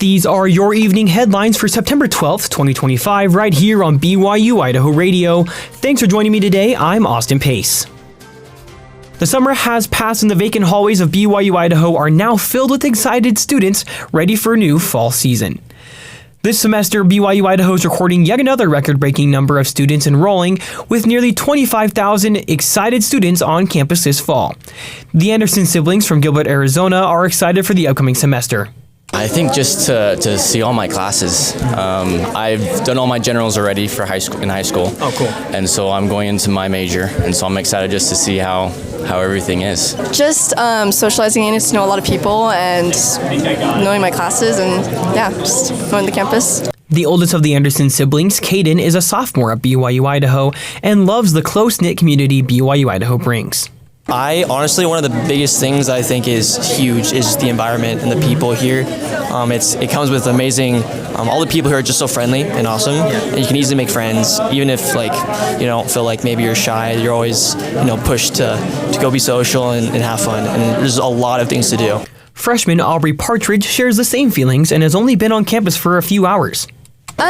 These are your evening headlines for September 12th, 2025, right here on BYU-Idaho Radio. Thanks for joining me today. I'm Austin Pace. The summer has passed and the vacant hallways of BYU-Idaho are now filled with excited students ready for a new fall season. This semester, BYU-Idaho is recording yet another record-breaking number of students enrolling, with nearly 25,000 excited students on campus this fall. The Anderson siblings from Gilbert, Arizona are excited for the upcoming semester. I think just to see all my classes. I've done all my generals already for high school. Oh, cool. And so I'm going into my major, and so I'm excited just to see how everything is. Just socializing, getting to know a lot of people and knowing my classes and just going to campus. The oldest of the Anderson siblings, Caden, is a sophomore at BYU-Idaho and loves the close-knit community BYU-Idaho brings. Honestly, one of the biggest things I think is huge is the environment and the people here. It comes with amazing, all the people here are just so friendly and awesome, and you can easily make friends, even if you don't feel like maybe you're shy. You're always pushed to go be social and have fun, and there's a lot of things to do. Freshman Aubrey Partridge shares the same feelings and has only been on campus for a few hours.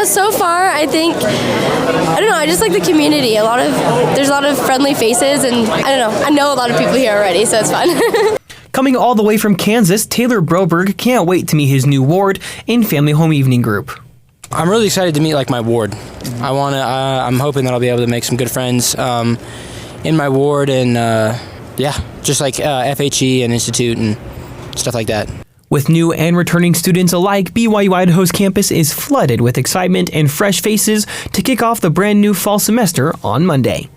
So far, I think, I just like the community. There's a lot of friendly faces, and I know a lot of people here already, so it's fun. Coming all the way from Kansas, Taylor Broberg can't wait to meet his new ward in Family Home Evening Group. I'm really excited to meet my ward. I'm hoping that I'll be able to make some good friends in my ward, and just like FHE and Institute and stuff like that. With new and returning students alike, BYU-Idaho's campus is flooded with excitement and fresh faces to kick off the brand new fall semester on Monday.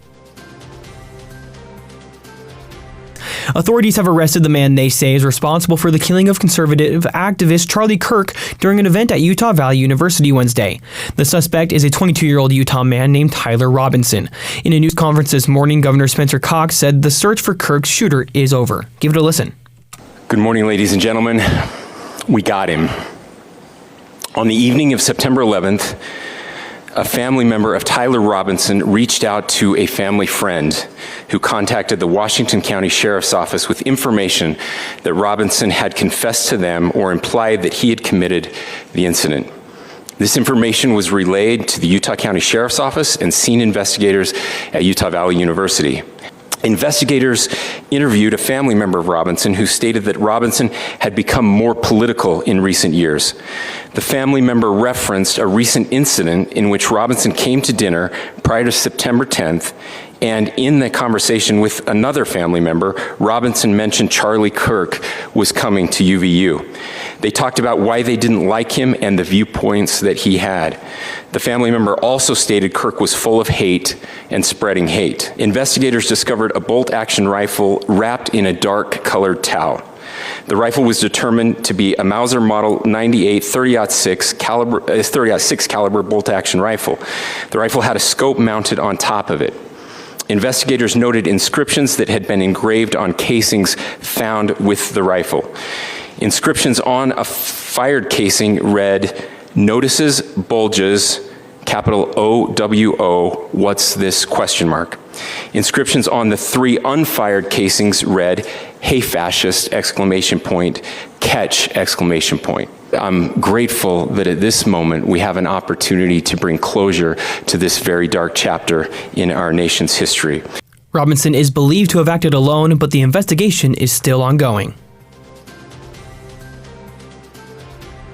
Authorities have arrested the man they say is responsible for the killing of conservative activist Charlie Kirk during an event at Utah Valley University Wednesday. The suspect is a 22-year-old Utah man named Tyler Robinson. In a news conference this morning, Governor Spencer Cox said the search for Kirk's shooter is over. Give it a listen. Good morning, ladies and gentlemen. We got him. On the evening of September 11th, a family member of Tyler Robinson reached out to a family friend who contacted the Washington County Sheriff's Office with information that Robinson had confessed to them or implied that he had committed the incident. This information was relayed to the Utah County Sheriff's Office and scene investigators at Utah Valley University. Investigators interviewed a family member of Robinson who stated that Robinson had become more political in recent years. The family member referenced a recent incident in which Robinson came to dinner prior to September 10th, and in the conversation with another family member, Robinson mentioned Charlie Kirk was coming to UVU. They talked about why they didn't like him and the viewpoints that he had. The family member also stated Kirk was full of hate and spreading hate. Investigators discovered a bolt-action rifle wrapped in a dark-colored towel. The rifle was determined to be a Mauser Model 98 30-06 caliber bolt-action rifle. The rifle had a scope mounted on top of it. Investigators noted inscriptions that had been engraved on casings found with the rifle. Inscriptions on a fired casing read, "Notices bulges, capital OWO, what's this, question mark." Inscriptions on the three unfired casings read, "Hey fascist, exclamation point, catch, exclamation point." I'm grateful that at this moment we have an opportunity to bring closure to this very dark chapter in our nation's history. Robinson is believed to have acted alone, but the investigation is still ongoing.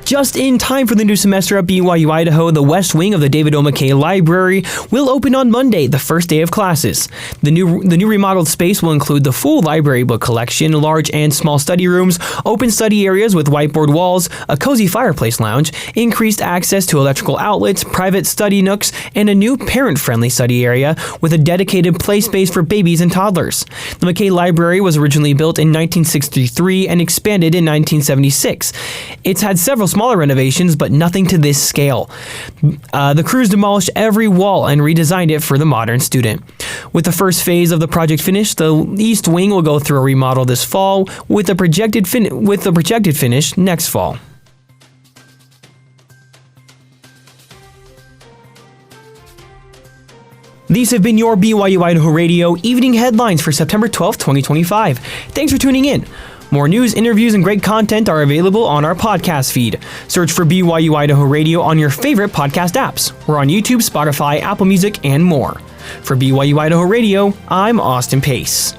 Just in time for the new semester at BYU-Idaho, the West Wing of the David Mckay Library will open on Monday, the first day of classes. The new remodeled space will include the full library book collection, large and small study rooms, open study areas with whiteboard walls, a cozy fireplace lounge, increased access to electrical outlets, private study nooks, and a new parent-friendly study area with a dedicated play space for babies and toddlers. The Mckay Library was originally built in 1963 and expanded in 1976. It's had several smaller renovations, but nothing to this scale. The crews demolished every wall and redesigned it for the modern student. With the first phase of the project finished, the East Wing will go through a remodel this fall, with the projected finish next fall. These have been your BYU-Idaho Radio evening headlines for September 12th, 2025. Thanks for tuning in. More news, interviews, and great content are available on our podcast feed. Search for BYU-Idaho Radio on your favorite podcast apps. We're on YouTube, Spotify, Apple Music, and more. For BYU-Idaho Radio, I'm Austin Pace.